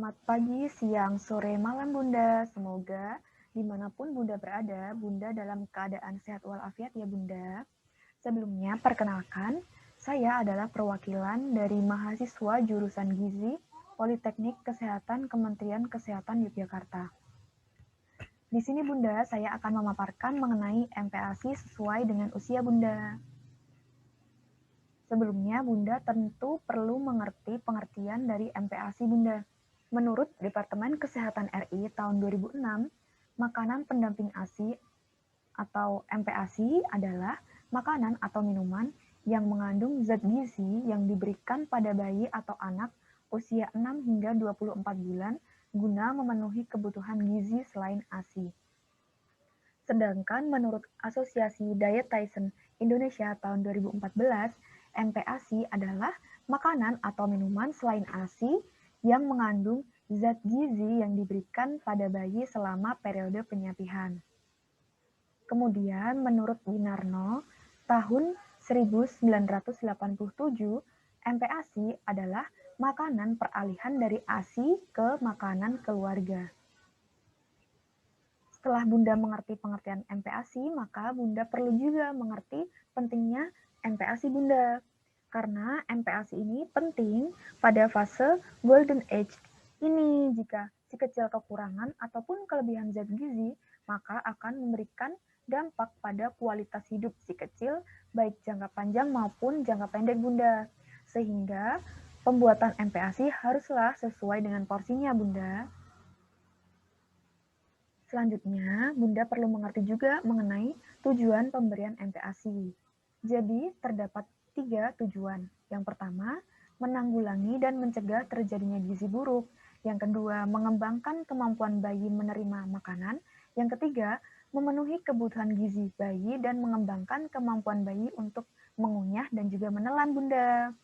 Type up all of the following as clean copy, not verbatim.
Selamat pagi, siang, sore, malam Bunda. Semoga dimanapun Bunda berada, Bunda dalam keadaan sehat walafiat ya Bunda. Sebelumnya, perkenalkan, saya adalah perwakilan dari mahasiswa jurusan Gizi Politeknik Kesehatan Kementerian Kesehatan Yogyakarta. Di sini Bunda, saya akan memaparkan mengenai MPASI sesuai dengan usia Bunda. Sebelumnya, Bunda tentu perlu mengerti pengertian dari MPASI Bunda. Menurut Departemen Kesehatan RI tahun 2006, makanan pendamping ASI atau MPASI adalah makanan atau minuman yang mengandung zat gizi yang diberikan pada bayi atau anak usia 6 hingga 24 bulan guna memenuhi kebutuhan gizi selain ASI. Sedangkan menurut Asosiasi Dietitian Indonesia tahun 2014, MPASI adalah makanan atau minuman selain ASI yang mengandung zat gizi yang diberikan pada bayi selama periode penyapihan. Kemudian menurut Winarno, tahun 1987, MPASI adalah makanan peralihan dari ASI ke makanan keluarga. Setelah Bunda mengerti pengertian MPASI, maka Bunda perlu juga mengerti pentingnya MPASI Bunda. Karena MPASI ini penting pada fase Golden Age. Ini jika si kecil kekurangan ataupun kelebihan zat gizi, maka akan memberikan dampak pada kualitas hidup si kecil, baik jangka panjang maupun jangka pendek Bunda. Sehingga pembuatan MPASI haruslah sesuai dengan porsinya Bunda. Selanjutnya, Bunda perlu mengerti juga mengenai tujuan pemberian MPASI. Jadi, terdapat 3 tujuan. Yang pertama, menanggulangi dan mencegah terjadinya gizi buruk. Yang kedua, mengembangkan kemampuan bayi menerima makanan. Yang ketiga, memenuhi kebutuhan gizi bayi dan mengembangkan kemampuan bayi untuk mengunyah dan juga menelan, Bunda.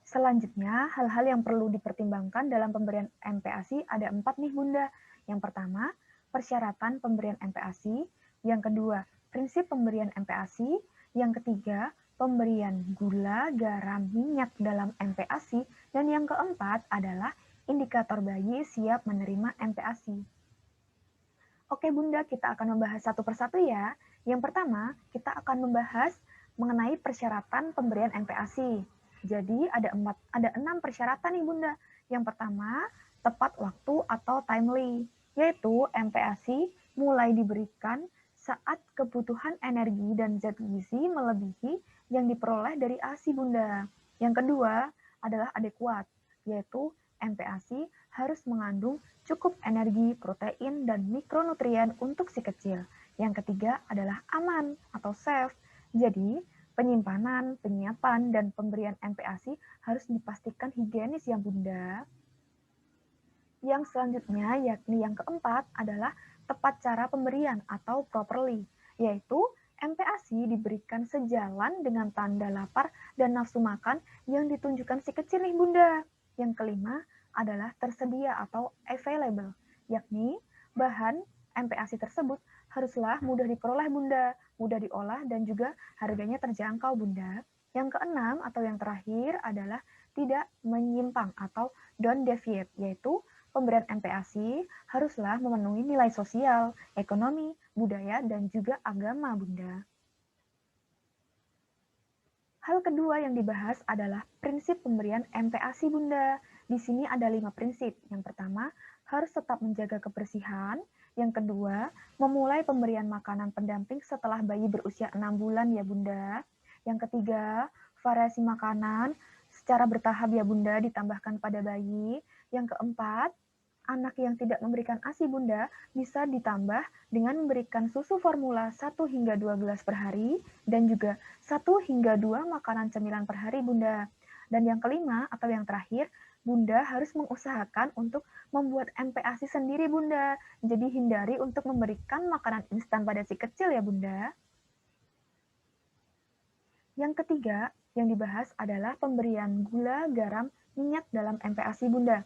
Selanjutnya, hal-hal yang perlu dipertimbangkan dalam pemberian MPASI ada 4 nih Bunda. Yang pertama, persyaratan pemberian MPASI. Yang kedua, prinsip pemberian MPASI. Yang ketiga, pemberian gula, garam, minyak dalam MPASI. Dan yang keempat adalah indikator bayi siap menerima MPASI. Oke Bunda, kita akan membahas satu persatu ya. Yang pertama, kita akan membahas mengenai persyaratan pemberian MPASI. Jadi ada 6 persyaratan nih Bunda. Yang pertama, tepat waktu atau timely, yaitu MPASI mulai diberikan saat kebutuhan energi dan zat gizi melebihi yang diperoleh dari ASI Bunda. Yang kedua adalah adekuat, yaitu MPASI harus mengandung cukup energi, protein, dan mikronutrien untuk si kecil. Yang ketiga adalah aman atau safe. Jadi, penyimpanan, penyiapan, dan pemberian MPASI harus dipastikan higienis ya Bunda. Yang selanjutnya, yakni yang keempat adalah tepat cara pemberian atau properly, yaitu MPASI diberikan sejalan dengan tanda lapar dan nafsu makan yang ditunjukkan si kecil nih Bunda. Yang kelima adalah tersedia atau available, yakni bahan MPASI tersebut haruslah mudah diperoleh Bunda, mudah diolah dan juga harganya terjangkau Bunda. Yang keenam atau yang terakhir adalah tidak menyimpang atau don't deviate, yaitu pemberian MPASI haruslah memenuhi nilai sosial, ekonomi, budaya, dan juga agama Bunda. Hal kedua yang dibahas adalah prinsip pemberian MPASI Bunda. Di sini ada 5 prinsip. Yang pertama, harus tetap menjaga kebersihan. Yang kedua, memulai pemberian makanan pendamping setelah bayi berusia 6 bulan ya Bunda. Yang ketiga, variasi makanan secara bertahap ya Bunda ditambahkan pada bayi. Yang keempat, anak yang tidak memberikan ASI Bunda bisa ditambah dengan memberikan susu formula 1 hingga 2 gelas per hari dan juga 1 hingga 2 makanan cemilan per hari Bunda. Dan yang kelima atau yang terakhir, Bunda harus mengusahakan untuk membuat MPASI sendiri Bunda. Jadi hindari untuk memberikan makanan instan pada si kecil ya Bunda. Yang ketiga yang dibahas adalah pemberian gula, garam, minyak dalam MPASI Bunda.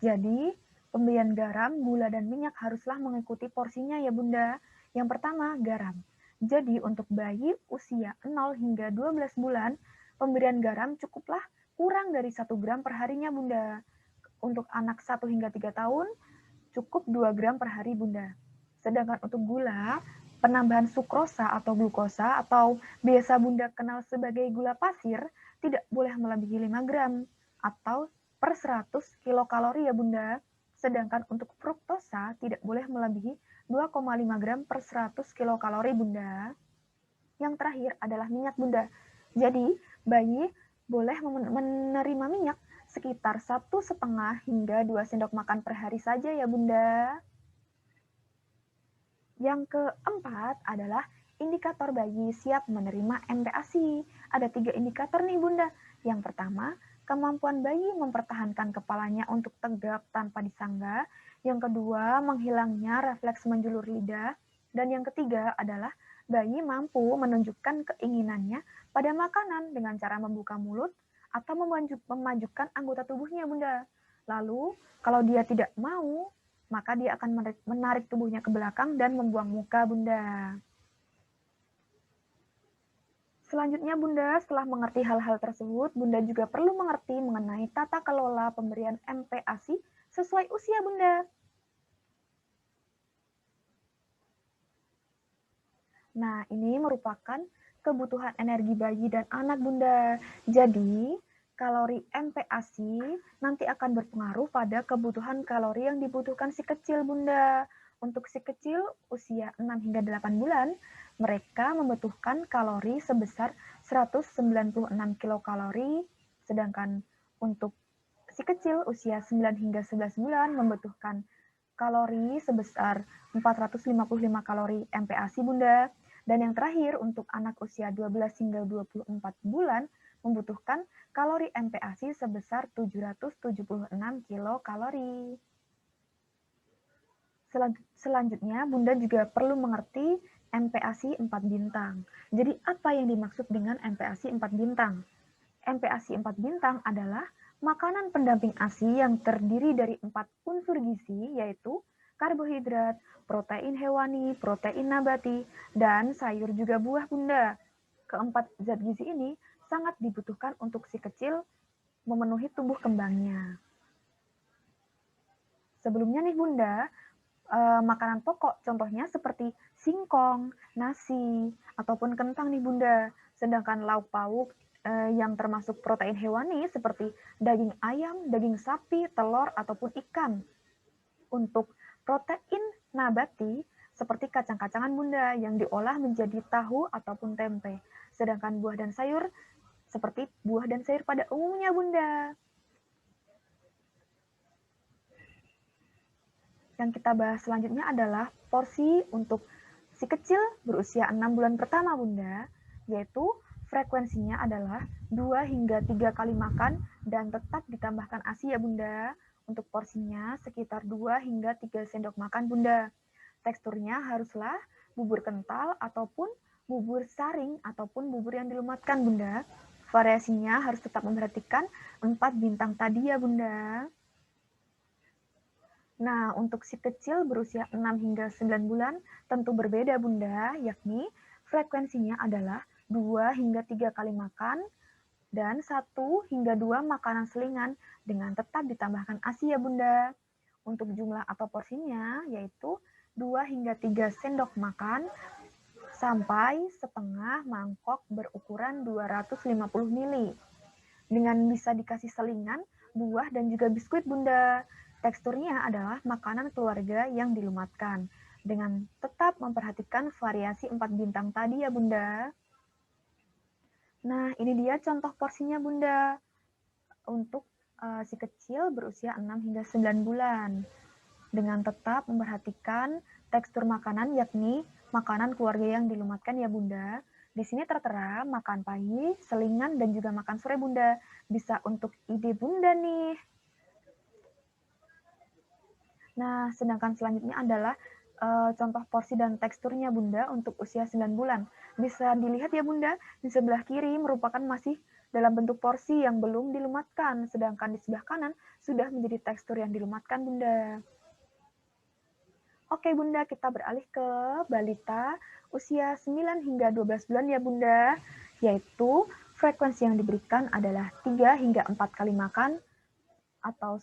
Jadi pemberian garam, gula, dan minyak haruslah mengikuti porsinya ya Bunda. Yang pertama, garam. Jadi untuk bayi usia 0 hingga 12 bulan, pemberian garam cukuplah kurang dari 1 gram per harinya Bunda. Untuk anak 1 hingga 3 tahun, cukup 2 gram per hari Bunda. Sedangkan untuk gula, penambahan sukrosa atau glukosa atau biasa Bunda kenal sebagai gula pasir tidak boleh melebihi 5 gram atau per 100 kilokalori ya Bunda. Sedangkan untuk fruktosa tidak boleh melebihi 2,5 gram per 100 kilokalori Bunda. Yang terakhir adalah minyak Bunda. Jadi, bayi boleh menerima minyak sekitar 1,5 hingga 2 sendok makan per hari saja ya Bunda. Yang keempat adalah indikator bayi siap menerima MPASI. Ada 3 indikator nih Bunda. Yang pertama, kemampuan bayi mempertahankan kepalanya untuk tegak tanpa disangga. Yang kedua, menghilangnya refleks menjulur lidah. Dan yang ketiga adalah bayi mampu menunjukkan keinginannya pada makanan dengan cara membuka mulut atau memajukan anggota tubuhnya Bunda. Lalu, kalau dia tidak mau, maka dia akan menarik tubuhnya ke belakang dan membuang muka Bunda. Selanjutnya Bunda, setelah mengerti hal-hal tersebut, Bunda juga perlu mengerti mengenai tata kelola pemberian MPASI sesuai usia Bunda. Nah, ini merupakan kebutuhan energi bayi dan anak Bunda. Jadi, kalori MPASI nanti akan berpengaruh pada kebutuhan kalori yang dibutuhkan si kecil Bunda. Untuk si kecil usia 6 hingga 8 bulan, mereka membutuhkan kalori sebesar 196 kilokalori, sedangkan untuk si kecil usia 9 hingga 11 bulan membutuhkan kalori sebesar 455 kalori MPASI Bunda. Dan yang terakhir untuk anak usia 12 hingga 24 bulan membutuhkan kalori MPASI sebesar 776 kilokalori. Selanjutnya, Bunda juga perlu mengerti MPASI 4 bintang. Jadi apa yang dimaksud dengan MPASI 4 bintang? MPASI 4 bintang adalah makanan pendamping ASI yang terdiri dari 4 unsur gizi, yaitu karbohidrat, protein hewani, protein nabati, dan sayur juga buah Bunda. Keempat zat gizi ini sangat dibutuhkan untuk si kecil memenuhi tumbuh kembangnya. Sebelumnya nih Bunda, makanan pokok contohnya seperti singkong, nasi, ataupun kentang nih Bunda. Sedangkan lauk pauk yang termasuk protein hewani seperti daging ayam, daging sapi, telur, ataupun ikan. Untuk protein nabati seperti kacang-kacangan Bunda yang diolah menjadi tahu ataupun tempe. Sedangkan buah dan sayur seperti buah dan sayur pada umumnya Bunda. Yang kita bahas selanjutnya adalah porsi untuk si kecil berusia 6 bulan pertama Bunda, yaitu frekuensinya adalah 2 hingga 3 kali makan dan tetap ditambahkan ASI ya Bunda. Untuk porsinya sekitar 2 hingga 3 sendok makan Bunda. Teksturnya haruslah bubur kental ataupun bubur saring ataupun bubur yang dilumatkan Bunda. Variasinya harus tetap memperhatikan 4 bintang tadi ya Bunda. Nah, untuk si kecil berusia 6 hingga 9 bulan tentu berbeda Bunda, yakni frekuensinya adalah 2 hingga 3 kali makan dan 1 hingga 2 makanan selingan dengan tetap ditambahkan ASI ya Bunda. Untuk jumlah atau porsinya yaitu 2 hingga 3 sendok makan sampai setengah mangkok berukuran 250 ml. Dengan bisa dikasih selingan, buah dan juga biskuit Bunda. Teksturnya adalah makanan keluarga yang dilumatkan. Dengan tetap memperhatikan variasi 4 bintang tadi ya Bunda. Nah, ini dia contoh porsinya Bunda. Untuk si kecil berusia 6 hingga 9 bulan. Dengan tetap memperhatikan tekstur makanan yakni makanan keluarga yang dilumatkan ya Bunda. Di sini tertera makan pagi, selingan, dan juga makan sore Bunda. Bisa untuk ide Bunda nih. Nah, sedangkan selanjutnya adalah contoh porsi dan teksturnya Bunda untuk usia 9 bulan. Bisa dilihat ya Bunda, di sebelah kiri merupakan masih dalam bentuk porsi yang belum dilumatkan, sedangkan di sebelah kanan sudah menjadi tekstur yang dilumatkan Bunda. Oke Bunda, kita beralih ke balita usia 9 hingga 12 bulan ya Bunda, yaitu frekuensi yang diberikan adalah 3 hingga 4 kali makan atau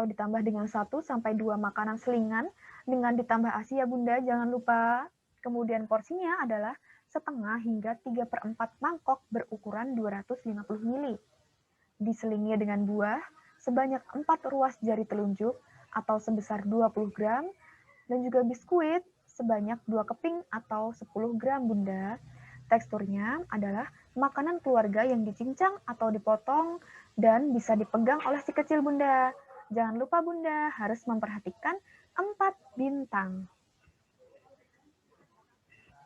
ditambah dengan 1 sampai 2 makanan selingan dengan ditambah ASI ya Bunda, jangan lupa. Kemudian porsinya adalah setengah hingga 3/4 mangkok berukuran 250 ml. Diselingi dengan buah sebanyak 4 ruas jari telunjuk atau sebesar 20 gram dan juga biskuit sebanyak 2 keping atau 10 gram Bunda. Teksturnya adalah makanan keluarga yang dicincang atau dipotong dan bisa dipegang oleh si kecil Bunda. Jangan lupa Bunda harus memperhatikan 4 bintang.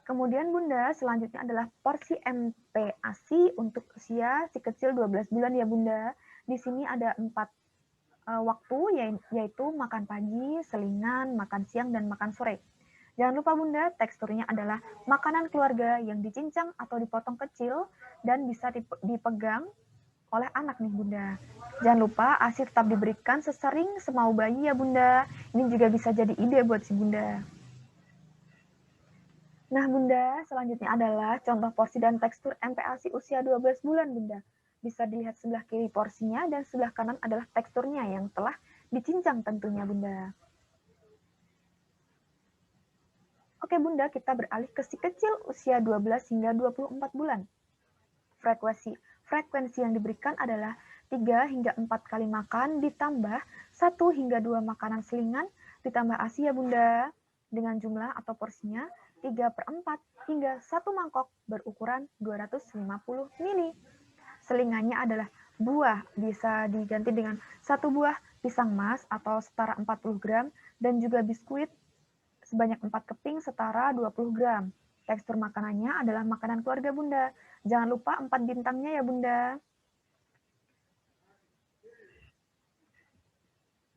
Kemudian Bunda, selanjutnya adalah porsi MPASI untuk usia si kecil 12 bulan ya Bunda. Di sini ada 4 waktu, yaitu makan pagi, selingan, makan siang, dan makan sore. Jangan lupa Bunda, teksturnya adalah makanan keluarga yang dicincang atau dipotong kecil dan bisa dipegang oleh anak nih Bunda. Jangan lupa ASI tetap diberikan sesering semau bayi ya Bunda. Ini juga bisa jadi ide buat si Bunda. Nah Bunda, selanjutnya adalah contoh porsi dan tekstur MPASI usia 12 bulan Bunda. Bisa dilihat sebelah kiri porsinya dan sebelah kanan adalah teksturnya yang telah dicincang tentunya Bunda. Oke Bunda, kita beralih ke si kecil usia 12 hingga 24 bulan. Frekuensi yang diberikan adalah 3 hingga 4 kali makan ditambah 1 hingga 2 makanan selingan ditambah ASI ya Bunda. Dengan jumlah atau porsinya 3/4 hingga 1 mangkok berukuran 250 ml. Selingannya adalah buah, bisa diganti dengan 1 buah pisang mas atau setara 40 gram dan juga biskuit sebanyak 4 keping setara 20 gram. Tekstur makanannya adalah makanan keluarga Bunda. Jangan lupa 4 bintangnya ya Bunda.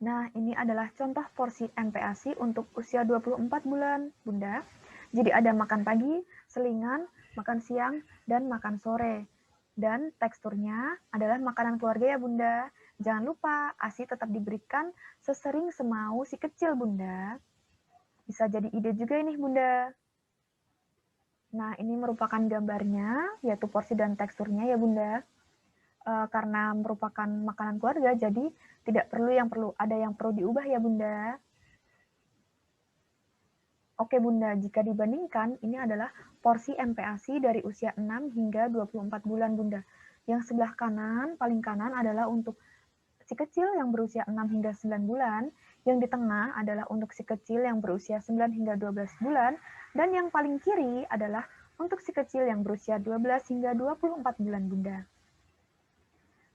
Nah, ini adalah contoh porsi MPASI untuk usia 24 bulan, Bunda. Jadi ada makan pagi, selingan, makan siang, dan makan sore. Dan teksturnya adalah makanan keluarga ya Bunda. Jangan lupa ASI tetap diberikan sesering semau si kecil Bunda. Bisa jadi ide juga ini Bunda. Nah, ini merupakan gambarnya, yaitu porsi dan teksturnya ya Bunda. Karena merupakan makanan keluarga, jadi tidak perlu ada yang perlu diubah ya Bunda. Oke Bunda, jika dibandingkan, ini adalah porsi MPASI dari usia 6 hingga 24 bulan Bunda. Yang sebelah kanan, paling kanan adalah untuk si kecil yang berusia 6 hingga 9 bulan, yang di tengah adalah untuk si kecil yang berusia 9 hingga 12 bulan, dan yang paling kiri adalah untuk si kecil yang berusia 12 hingga 24 bulan Bunda.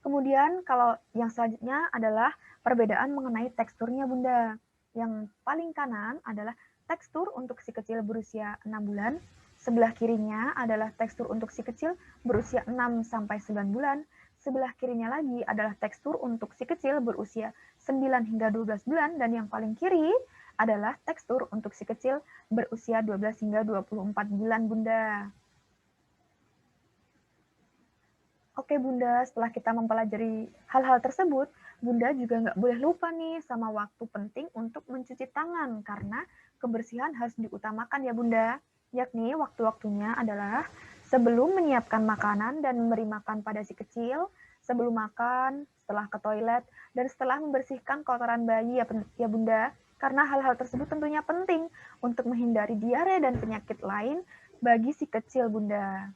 Kemudian kalau yang selanjutnya adalah perbedaan mengenai teksturnya Bunda. Yang paling kanan adalah tekstur untuk si kecil berusia 6 bulan, sebelah kirinya adalah tekstur untuk si kecil berusia 6 sampai 9 bulan, sebelah kirinya lagi adalah tekstur untuk si kecil berusia 9 hingga 12 bulan, dan yang paling kiri adalah tekstur untuk si kecil berusia 12 hingga 24 bulan Bunda. Oke Bunda, setelah kita mempelajari hal-hal tersebut, Bunda juga nggak boleh lupa nih sama waktu penting untuk mencuci tangan, karena kebersihan harus diutamakan ya Bunda. Yakni waktu-waktunya adalah sebelum menyiapkan makanan dan memberi makan pada si kecil, sebelum makan, setelah ke toilet, dan setelah membersihkan kotoran bayi ya Bunda. Karena hal-hal tersebut tentunya penting untuk menghindari diare dan penyakit lain bagi si kecil Bunda.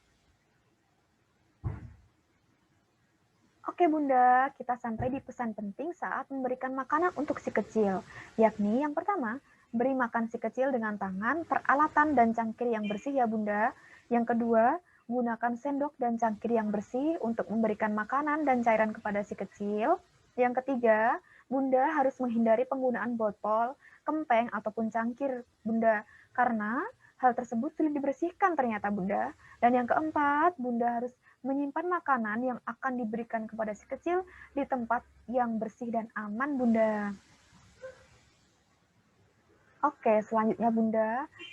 Oke Bunda, kita sampai di pesan penting saat memberikan makanan untuk si kecil, yakni yang pertama, beri makan si kecil dengan tangan, peralatan, dan cangkir yang bersih ya Bunda. Yang kedua, gunakan sendok dan cangkir yang bersih untuk memberikan makanan dan cairan kepada si kecil. Yang ketiga, Bunda harus menghindari penggunaan botol, kempeng, ataupun cangkir Bunda, karena hal tersebut sulit dibersihkan ternyata Bunda. Dan yang keempat, Bunda harus menyimpan makanan yang akan diberikan kepada si kecil di tempat yang bersih dan aman, Bunda. Oke, selanjutnya Bunda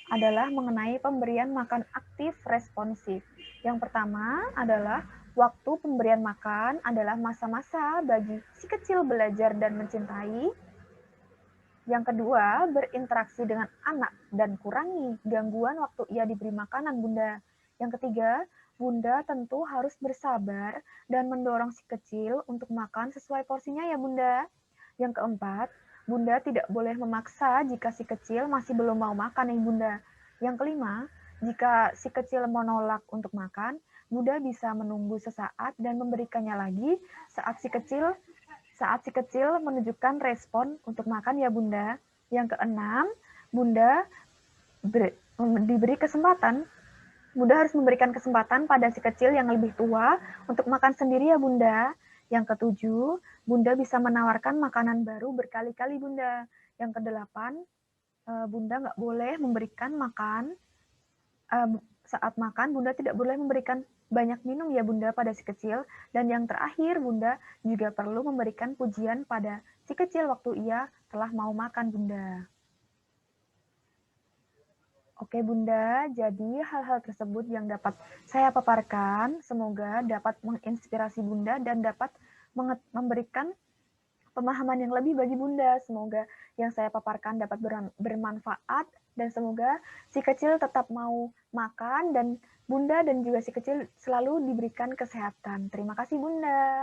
adalah mengenai pemberian makan aktif responsif. Yang pertama adalah waktu pemberian makan adalah masa-masa bagi si kecil belajar dan mencintai. Yang kedua, berinteraksi dengan anak dan kurangi gangguan waktu ia diberi makanan, Bunda. Yang ketiga, Bunda tentu harus bersabar dan mendorong si kecil untuk makan sesuai porsinya ya Bunda. Yang keempat, Bunda tidak boleh memaksa jika si kecil masih belum mau makan nih Bunda. Yang kelima, jika si kecil menolak untuk makan, Bunda bisa menunggu sesaat dan memberikannya lagi saat si kecil menunjukkan respon untuk makan ya Bunda. Yang keenam, Bunda diberi kesempatan Bunda harus memberikan kesempatan pada si kecil yang lebih tua untuk makan sendiri ya Bunda. Yang ketujuh, Bunda bisa menawarkan makanan baru berkali-kali Bunda. Yang kedelapan, Bunda nggak boleh memberikan makan, saat makan Bunda tidak boleh memberikan banyak minum ya Bunda pada si kecil. Dan yang terakhir, Bunda juga perlu memberikan pujian pada si kecil waktu ia telah mau makan Bunda. Oke Bunda, jadi hal-hal tersebut yang dapat saya paparkan, semoga dapat menginspirasi Bunda dan dapat memberikan pemahaman yang lebih bagi Bunda. Semoga yang saya paparkan dapat bermanfaat dan semoga si kecil tetap mau makan dan Bunda dan juga si kecil selalu diberikan kesehatan. Terima kasih Bunda.